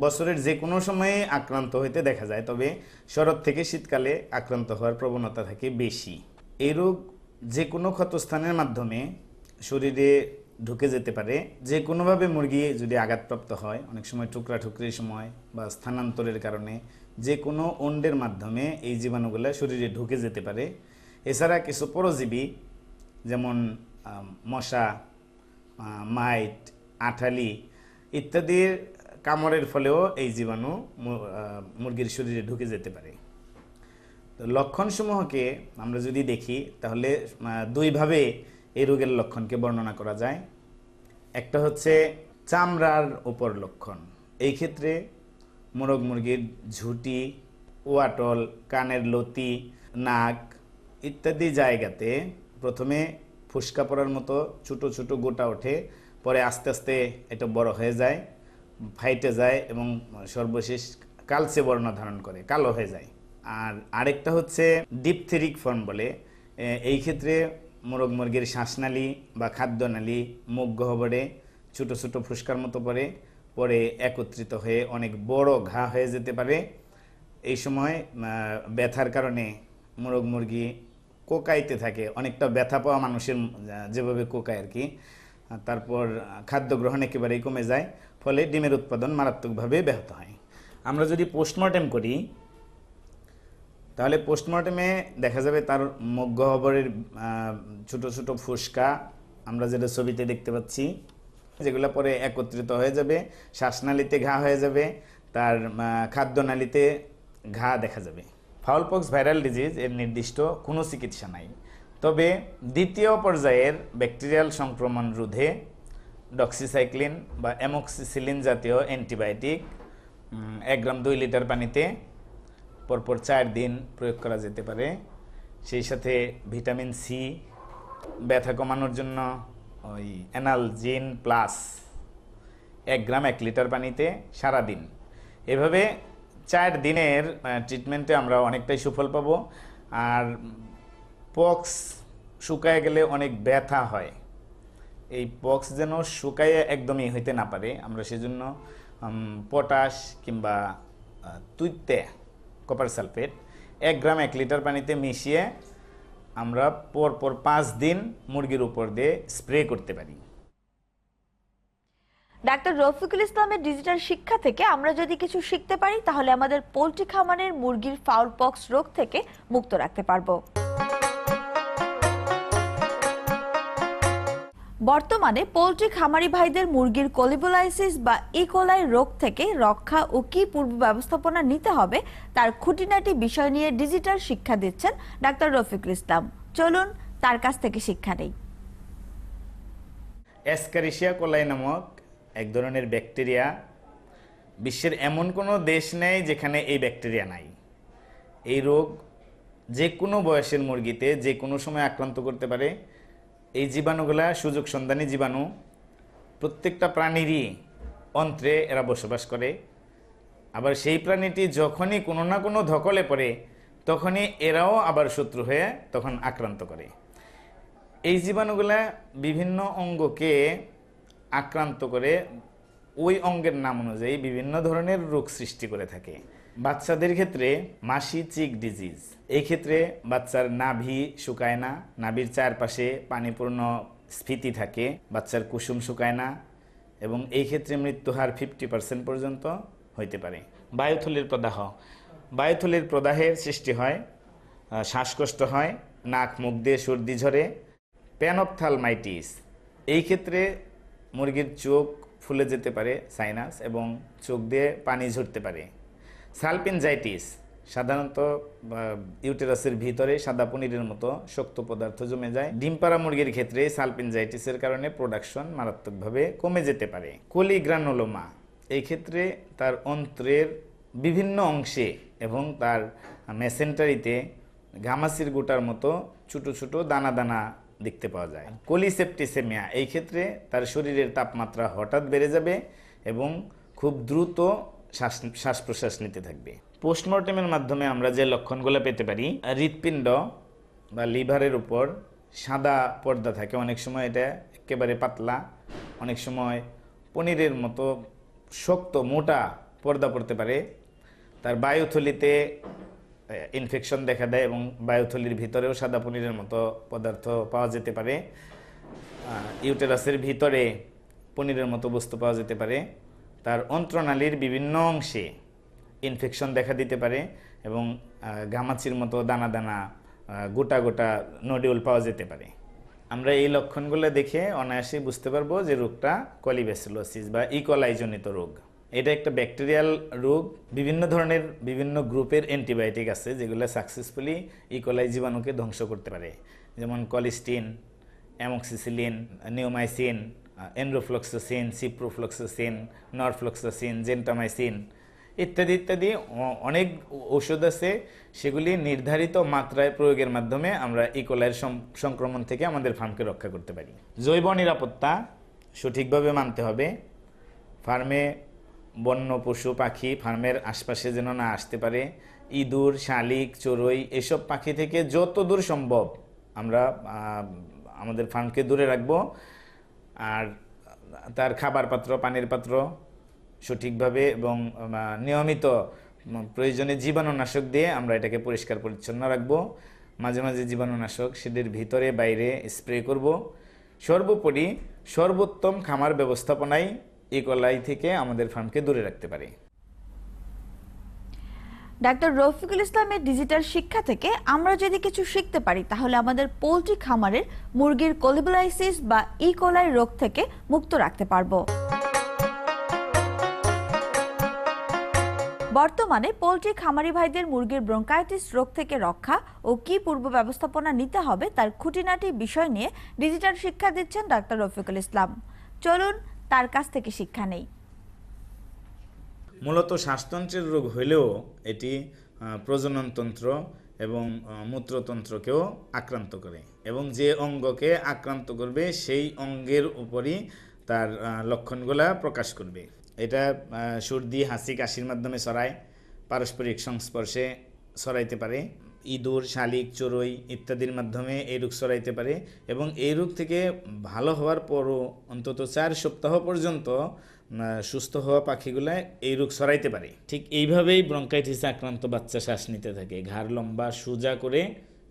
Speaker 4: বছরের যে কোনো সময়ে আক্রান্ত হইতে দেখা যায়, তবে শরৎ থেকে শীতকালে আক্রান্ত হওয়ার প্রবণতা থাকে বেশি। এই রোগ যে কোনো ক্ষতস্থানের মাধ্যমে শরীরে ঢুকে যেতে পারে। যে কোনোভাবে মুরগি যদি আঘাতপ্রাপ্ত হয়, অনেক সময় টুকরির সময় বা স্থানান্তরের কারণে যে কোনো অন্ডের মাধ্যমে এই জীবাণুগুলো শরীরে ঢুকে যেতে পারে। এছাড়া কিছু পরজীবী যেমন মশা, মাইট, আঠালি ইত্যাদির কামড়ের ফলেও এই জীবাণু মুরগির শরীরে ঢুকে যেতে পারে। তো লক্ষণসমূহকে আমরা যদি দেখি তাহলে 2 ভাবে এই রোগের লক্ষণকে বর্ণনা করা যায়। একটা হচ্ছে চামড়ার উপর লক্ষণ। এই ক্ষেত্রে মোরগ মুরগির ঝুঁটি, ওয়াটল, কানের লতি, নাক ইত্যাদি জায়গাতে প্রথমে ফুসকা পড়ার মতো ছোটো ছোটো গোটা ওঠে, পরে আস্তে আস্তে এটা বড় হয়ে যায়, ফাইটে যায় এবং সর্বশেষ কালচে বর্ণ ধারণ করে, কালো হয়ে যায়। আর আরেকটা হচ্ছে ডিপথেরিক ফর্ম বলে। এই ক্ষেত্রে মোরগ মুরগির শ্বাসনালী বা খাদ্যনালী মুখ গহ্বরে ছোটো ছোটো ফুসকার মতো পরে একত্রিত হয়ে অনেক বড় ঘা হয়ে যেতে পারে। এই সময় ব্যথার কারণে মোরগ মুরগি কোকাইতে থাকে, অনেকটা ব্যথা পাওয়া মানুষের যেভাবে কোকায় আর কি। তারপর খাদ্য গ্রহণ একেবারেই কমে যায়, ফলে ডিমের উৎপাদন মারাত্মকভাবে ব্যাহত হয়। আমরা যদি পোস্টমর্টেম করি তাহলে পোস্টমর্টেমে দেখা যাবে তার মুখ গহ্বরের ছোটো ছোটো ফুসকা আমরা যেটা ছবিতে দেখতে পাচ্ছি, যেগুলো পরে একত্রিত হয়ে যাবে, শ্বাসনালীতে ঘা হয়ে যাবে, তার খাদ্যনালীতে ঘা দেখা যাবে। ফাউল পক্স ভাইরাল ডিজিজ এর নির্দিষ্ট কোনো চিকিৎসা নাই, তবে দ্বিতীয় পর্যায়ের ব্যাকটেরিয়াল সংক্রমণ রোধে ডক্সিসাইক্লিন বা অ্যামোক্সিসিলিন জাতীয় অ্যান্টিবায়োটিক 1 গ্রাম 2 লিটার পানিতে পরপর 4 দিন প্রয়োগ করা যেতে পারে। সেই সাথে ভিটামিন সি, ব্যথা কমানোর জন্য ওই অ্যানালজিন প্লাস 1 গ্রাম 1 লিটার পানিতে সারাদিন। এভাবে 4 দিনের ট্রিটমেন্টে আমরা অনেকটাই সুফল পাবো। আর পক্স শুকায় গেলে অনেক ব্যথা হয়, এই পক্স যেন শুকায় একদমই হইতে না পারে, আমরা সেজন্য পটাশ কিংবা তুইতে কপার সালফেট 1 গ্রাম 1 লিটার পানিতে মিশিয়ে আমরা পরপর 5 দিন মুরগির উপর দিয়ে স্প্রে করতে পারি।
Speaker 3: ডাক্তার রফিকুল ইসলামের ডিজিটাল শিক্ষা থেকে আমরা যদি কিছু শিখতে পারি তাহলে আমাদের পোল্ট্রি খামারের মুরগির ফাউল পক্স রোগ থেকে মুক্ত রাখতে পারবো। বর্তমানে পোল্ট্রি খামারি ভাইদের মুরগির কোলিবোলাইসিস বা ইকোলাই রোগ থেকে রক্ষা ও কি পূর্ব ব্যবস্থাপনা নিতে হবে তার খুঁটিনাটি বিষয় নিয়ে ডিজিটাল শিক্ষা দিচ্ছেন ডাক্তার রফিকুল ইসলাম। চলুন তার কাছ থেকে শিক্ষা নেই।
Speaker 4: এসকারিশিয়া কোলাই নামক এক ধরনের ব্যাকটেরিয়া, বিশ্বের এমন কোনো দেশ নেই যেখানে এই ব্যাকটেরিয়া নাই। এই রোগ যে কোনো বয়সের মুরগিতে যে কোনো সময় আক্রান্ত করতে পারে। এই জীবাণুগুলা সুযোগ সন্ধানী জীবাণু, প্রত্যেকটা প্রাণীরই অন্ত্রে এরা বসবাস করে। আবার সেই প্রাণীটি যখনই কোনো না কোনো ধকলে পড়ে তখনই এরাও আবার শত্রু হয়ে তখন আক্রান্ত করে। এই জীবাণুগুলা বিভিন্ন অঙ্গকে আক্রান্ত করে ওই অঙ্গের নাম অনুযায়ী বিভিন্ন ধরনের রোগ সৃষ্টি করে থাকে। বাচ্চাদের ক্ষেত্রে মাসি চিক ডিজিজ, এই ক্ষেত্রে বাচ্চার নাভি শুকায় না, নাভির চারপাশে পানিপূর্ণ স্ফীতি থাকে, বাচ্চার কুসুম শুকায় না এবং এই ক্ষেত্রে মৃত্যুহার 50% পর্যন্ত হইতে পারে। বায়ুথলির প্রদাহ, বায়ুথলির প্রদাহের সৃষ্টি হয়, শ্বাসকষ্ট হয়, নাক মুখ দিয়ে সর্দি ঝরে। প্যানপথ্যালমাইটিস, এই ক্ষেত্রে মুরগির চোখ ফুলে যেতে পারে, সাইনাস, এবং চোখ দিয়ে পানি ঝরতে পারে। সালপিনজাইটিস, সাধারণত ইউটেরাসের ভিতরে সাদা পনিরের মতো শক্ত পদার্থ জমে যায়। ডিম পাড়া মুরগির ক্ষেত্রে সালপিনজাইটিসের কারণে প্রোডাকশন মারাত্মকভাবে কমে যেতে পারে। কোলিগ্রানুলোমা, এই ক্ষেত্রে তার অন্ত্রের বিভিন্ন অংশে এবং তার মেসেন্টারিতে ঘামাচির গোটার মতো ছোটো ছোটো দানা দানা দেখতে পাওয়া যায়। কোলিসেপ্টিসেমিয়া, এই ক্ষেত্রে তার শরীরের তাপমাত্রা হঠাৎ বেড়ে যাবে এবং খুব দ্রুত শ্বাস প্রশ্বাস নিতে থাকবে। পোস্টমর্টেমের মাধ্যমে আমরা যে লক্ষণগুলো পেতে পারি, হৃৎপিণ্ড বা লিভারের উপর সাদা পর্দা থাকে, অনেক সময় এটা একেবারে পাতলা, অনেক সময় পনিরের মতো শক্ত মোটা পর্দা পড়তে পারে। তার বায়ুথলিতে ইনফেকশন দেখা দেয় এবং বায়ুথলির ভিতরেও সাদা পনিরের মতো পদার্থ পাওয়া যেতে পারে। ইউটেরাসের ভিতরে পনিরের মতো বস্তু পাওয়া যেতে পারে। তার অন্ত্রনালীর বিভিন্ন অংশে ইনফেকশন দেখা দিতে পারে এবং ঘামাচির মতো দানা দানা গোটা গোটা নোডিউল পাওয়া যেতে পারে। আমরা এই লক্ষণগুলো দেখে অনায়াসেই বুঝতে পারবো যে রোগটা কলিব্যাসিলোসিস বা ইকোলাইজনিত রোগ। এটা একটা ব্যাকটেরিয়াল রোগ। বিভিন্ন ধরনের বিভিন্ন গ্রুপের অ্যান্টিবায়োটিক আছে যেগুলো সাকসেসফুলি ইকোলাই জীবাণুকে ধ্বংস করতে পারে, যেমন colistin, amoxicillin, neomycin, enrofloxacin, ciprofloxacin, norfloxacin, gentamicin ইত্যাদি ইত্যাদি অনেক ওষুধ আছে। সেগুলি নির্ধারিত মাত্রায় প্রয়োগের মাধ্যমে আমরা ইকোলাইয়ের সংক্রমণ থেকে আমাদের ফার্মকে রক্ষা করতে পারি। জৈব নিরাপত্তা সঠিকভাবে মানতে হবে। ফার্মে বন্য পশু পাখি ফার্মের আশপাশে যেন না আসতে পারে। ইঁদুর, শালিক, চড়ুই এসব পাখি থেকে যত দূর সম্ভব আমরা আমাদের ফার্মকে দূরে রাখব। আর তার খাবার পাত্র, পানির পাত্র সঠিকভাবে এবং নিয়মিত প্রয়োজনে জীবাণুনাশক দিয়ে আমরা এটাকে পরিষ্কার পরিচ্ছন্ন রাখব। মাঝে মাঝে জীবাণুনাশক সেদের ভিতরে বাইরে স্প্রে করব। সর্বোপরি সর্বোত্তম খামার ব্যবস্থাপনাই ইকোলাই থেকে আমাদের ফার্মকে দূরে রাখতে পারে।
Speaker 3: ডাক্তার রফিকুল ইসলামের ডিজিটাল শিক্ষা থেকে আমরা যদি কিছু শিখতে পারি তাহলে আমাদের পোল্ট্রি খামারের মুরগির কোলিবোলাইসিস বা ইকোলাই রোগ থেকে মুক্ত রাখতে পারবো। বর্তমানে পোল্ট্রি খামারি ভাইদের মুরগির ব্রঙ্কাইটিস রোগ থেকে রক্ষা ও কি পূর্ব ব্যবস্থাপনা নিতে হবে তার খুঁটিনাটি বিষয় নিয়ে ডিজিটাল শিক্ষা দিচ্ছেন ডাক্তার রফিকুল ইসলাম। চলুন তার কাছ থেকে শিক্ষা নেই।
Speaker 4: মূলত শ্বাসতন্ত্রের রোগ হলেও এটি প্রজননতন্ত্র এবং মূত্রতন্ত্রকেও আক্রান্ত করে এবং যে অঙ্গকে আক্রান্ত করবে সেই অঙ্গের উপরই তার লক্ষণগুলা প্রকাশ করবে। এটা সর্দি, হাসি, কাশির মাধ্যমে ছড়ায়, পারস্পরিক সংস্পর্শে ছড়াইতে পারে। ইঁদুর, শালিক, চড়ুই ইত্যাদির মাধ্যমে এই রোগ ছড়াইতে পারে এবং এই রোগ থেকে ভালো হওয়ার পরও অন্তত 4 সপ্তাহ পর্যন্ত সুস্থ হওয়া পাখিগুলা এই রোগ ছড়াইতে পারে। ঠিক এইভাবেই ব্রঙ্কাইটিসে আক্রান্ত বাচ্চা শ্বাস নিতে থাকে, ঘাড় লম্বা সোজা করে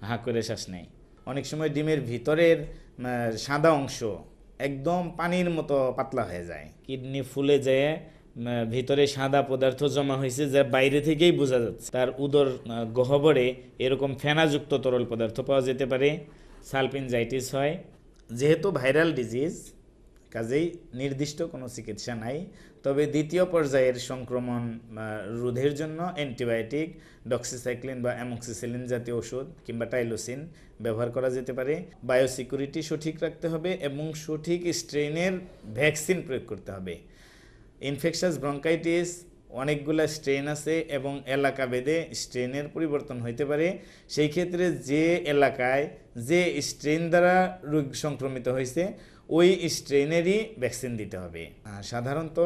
Speaker 4: হাঁ করে শ্বাস নেয়। অনেক সময় ডিমের ভিতরের সাদা অংশ একদম পানির মতো পাতলা হয়ে যায়, কিডনি ফুলে যায়, ভিতরে সাদা পদার্থ জমা হয়েছে যা বাইরে থেকেই বোঝা যাচ্ছে। তার উদর গহ্বরে এরকম ফেনাযুক্ত তরল পদার্থ পাওয়া যেতে পারে, সালপিনজাইটিস হয়। যেহেতু ভাইরাল ডিজিজ কাজেই নির্দিষ্ট কোনো চিকিৎসা নাই, তবে দ্বিতীয় পর্যায়ের সংক্রমণ রোধের জন্য অ্যান্টিবায়োটিক, ডক্সিসাইক্লিন বা অ্যামোক্সিসিলিন জাতীয় ওষুধ কিংবা টাইলোসিন ব্যবহার করা যেতে পারে। বায়োসিকিউরিটি সঠিক রাখতে হবে এবং সঠিক স্ট্রেনের ভ্যাকসিন প্রয়োগ করতে হবে। ইনফেকশাস ব্রঙ্কাইটিস অনেকগুলো স্ট্রেন আছে এবং এলাকা ভেদে স্ট্রেনের পরিবর্তন হইতে পারে। সেই ক্ষেত্রে যে এলাকায় যে স্ট্রেন দ্বারা রোগ সংক্রমিত হয়েছে ওই স্ট্রেনেরই ভ্যাকসিন দিতে হবে। সাধারণত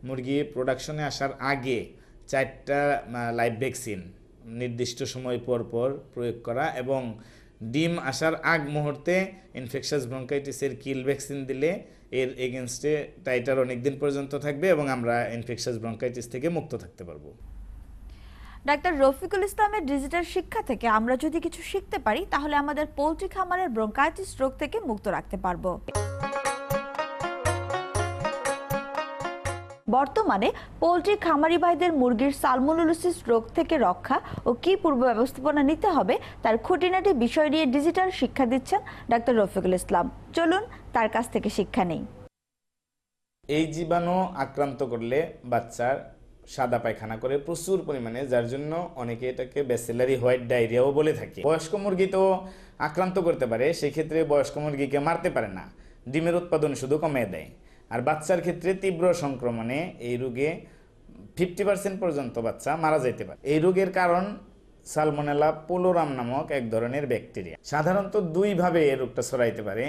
Speaker 4: মুরগি প্রোডাকশনে আসার আগে 4টা লাইভ ভ্যাকসিন নির্দিষ্ট সময় পর পর প্রয়োগ করা এবং ডিম আসার আগ মুহূর্তে ইনফেকশাস ব্রঙ্কাইটিসের কিল ভ্যাকসিন দিলে এর এগেনস্টে টাইটার অনেক দিন পর্যন্ত থাকবে এবং আমরা ইনফেকশাস ব্রঙ্কাইটিস থেকে মুক্ত থাকতে পারবো।
Speaker 5: ডাক্তার রফিকুল ইসলামের ডিজিটাল শিক্ষা থেকে আমরা যদি কিছু শিখতে পারি তাহলে আমাদের পোল্ট্রি খামারের ব্রঙ্কাইটিস রোগ থেকে মুক্ত রাখতে পারবো। বর্তমানে পোল্ট্রি খামারি ভাইদের মুরগির সালমোনেলোসিস রোগ থেকে রক্ষা ও কি পূর্ব ব্যবস্থাপনা নিতে হবে তার খুঁটিনাটি বিষয় নিয়ে ডিজিটাল শিক্ষা দিচ্ছেন ডাক্তার রফিকুল ইসলাম। চলুন তার কাছ থেকে শিক্ষা নেই।
Speaker 4: এই জীবাণু আক্রান্ত করলে বাচ্চার সাদা পায়খানা করে প্রচুর পরিমাণে, যার জন্য অনেকে এটাকে ব্যাসিলারি হোয়াইট ডায়রিয়াও বলে থাকে। বয়স্ক মুরগি তো আক্রান্ত করতে পারে, সেক্ষেত্রে বয়স্ক মুরগিকে মারতে পারে না, ডিমের উৎপাদন শুধু কমিয়ে দেয়। আর বাচ্চার ক্ষেত্রে তীব্র সংক্রমণে এই রোগে 50% পর্যন্ত বাচ্চা মারা যেতে পারে। এই রোগের কারণ সালমোনেলা পোলোরাম নামক এক ধরনের ব্যাকটেরিয়া। সাধারণত 2 ভাবে এই রোগটা ছড়াইতে পারে।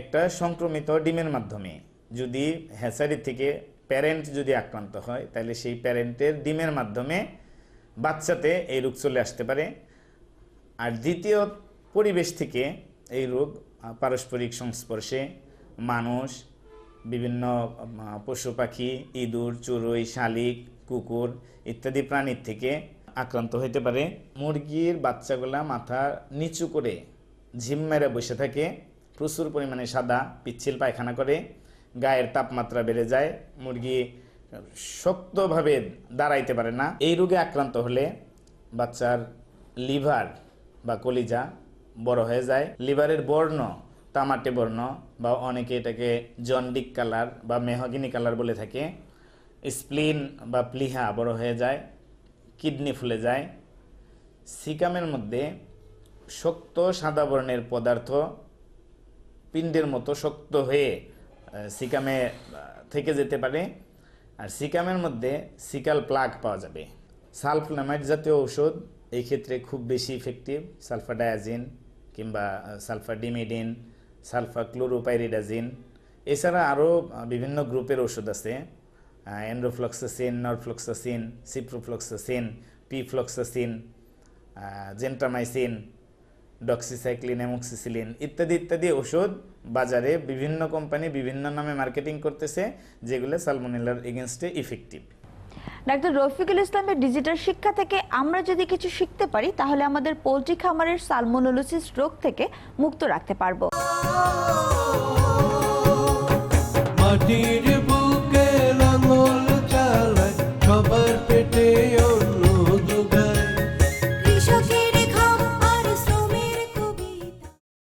Speaker 4: একটা সংক্রমিত ডিমের মাধ্যমে, যদি হ্যাচারি থেকে প্যারেন্ট যদি আক্রান্ত হয় তাহলে সেই প্যারেন্টের ডিমের মাধ্যমে বাচ্চাতে এই রোগ চলে আসতে পারে। আর দ্বিতীয়, পরিবেশ থেকে এই রোগ পারস্পরিক সংস্পর্শে মানুষ, বিভিন্ন পশু পাখি, ইঁদুর, চড়ুই, শালিক, কুকুর ইত্যাদি প্রাণীর থেকে আক্রান্ত হতে পারে। মুরগির বাচ্চাগুলা মাথা নিচু করে ঝিম মেরে বসে থাকে, প্রচুর পরিমাণে সাদা পিচ্ছিল পায়খানা করে, গায়ের তাপমাত্রা বেড়ে যায়, মুরগি শক্তভাবে দাঁড়াইতে পারে না। এই রোগে আক্রান্ত হলে বাচ্চার লিভার বা কলিজা বড় হয়ে যায়, লিভারের বর্ণ তামাটে বর্ণ বা অনেকে এটাকে জন্ডিক কালার বা মেহগিনি কালার বলে থাকে, স্প্লিন বা প্লিহা বড় হয়ে যায়, কিডনি ফুলে যায়, সিকামের মধ্যে শক্ত সাদা বর্ণের পদার্থ পিণ্ডের মতো শক্ত হয়ে সিকামে থেকে যেতে পারে। আর সিকামের মধ্যে সিকাল প্লাগ পাওয়া যাবে। সালফ্লামাইড জাতীয় ঔষধ এই ক্ষেত্রে খুব বেশি ইফেক্টিভ, সালফাডায়াজিন কিংবা সালফাডিমিডিন, সালফাক্লোরোপাইরিডাজিন। এছাড়া আরও বিভিন্ন গ্রুপের ওষুধ আছে, enrofloxacin, norfloxacin, ciprofloxacin, pefloxacin, gentamicin, doxycycline, amoxicillin ইত্যাদি ইত্যাদি ওষুধ বাজারে বিভিন্ন কোম্পানি বিভিন্ন নামে মার্কেটিং করতেছে, যেগুলো সালমোনেলার এগেনস্টে ইফেক্টিভ।
Speaker 5: ডাক্তার রফিকুল ইসলামের ডিজিটাল শিক্ষা থেকে আমরা যদি কিছু শিখতে পারি তাহলে আমাদের পোল্ট্রি খামারের সালমোনেলোসিস রোগ থেকে মুক্ত রাখতে পারবো।